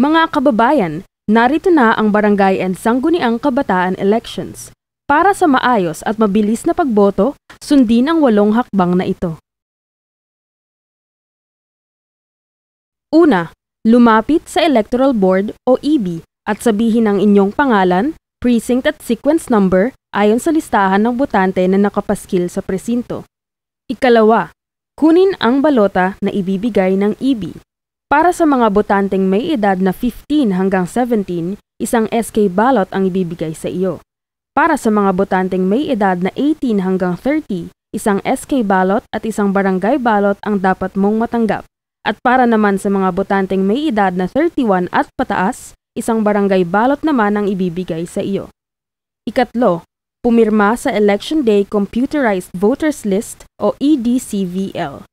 Mga kababayan, narito na ang Barangay and Sangguniang Kabataan Elections. Para sa maayos at mabilis na pagboto, sundin ang 8 hakbang na ito. Una, lumapit sa Electoral Board o EB at sabihin ang inyong pangalan, precinct at sequence number ayon sa listahan ng botante na nakapaskil sa presinto. Ikalawa, kunin ang balota na ibibigay ng EB. Para sa mga botanteng may edad na 15 hanggang 17, isang SK ballot ang ibibigay sa iyo. Para sa mga botanteng may edad na 18 hanggang 30, isang SK ballot at isang barangay ballot ang dapat mong matanggap. At para naman sa mga botanteng may edad na 31 at pataas, isang barangay ballot naman ang ibibigay sa iyo. Ikatlo, pumirma sa Election Day Computerized Voters List o EDCVL.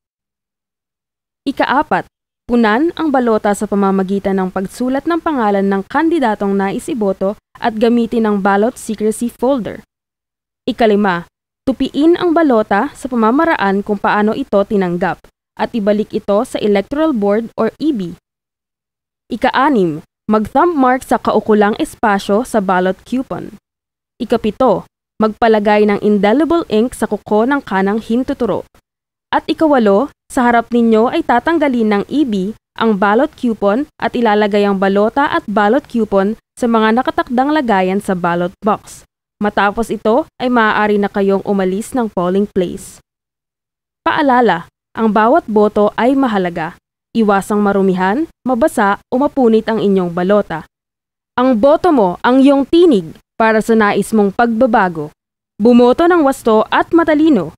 Ikaapat, punan ang balota sa pamamagitan ng pagsulat ng pangalan ng kandidatong nais iboto at gamitin ang ballot secrecy folder. Ikalima, tupiin ang balota sa pamamaraan kung paano ito tinanggap at ibalik ito sa Electoral Board or EB. Ika-6, mag-thumb mark sa kaukulang espasyo sa ballot coupon. Ika-7, magpalagay ng indelible ink sa kuko ng kanang hintuturo. At ika-8, sa harap ninyo ay tatanggalin ng EB ang ballot coupon at ilalagay ang balota at ballot coupon sa mga nakatakdang lagayan sa ballot box. Matapos ito ay maaari na kayong umalis ng polling place. Paalala, ang bawat boto ay mahalaga. Iwasang marumihan, mabasa o mapunit ang inyong balota. Ang boto mo ang iyong tinig para sa nais mong pagbabago. Bumoto ng wasto at matalino.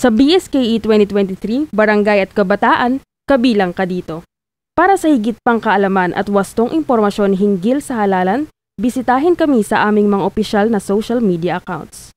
Sa BSKE 2023, Barangay at Kabataan, kabilang ka dito. Para sa higit pang kaalaman at wastong impormasyon hinggil sa halalan, bisitahin kami sa aming mga opisyal na social media accounts.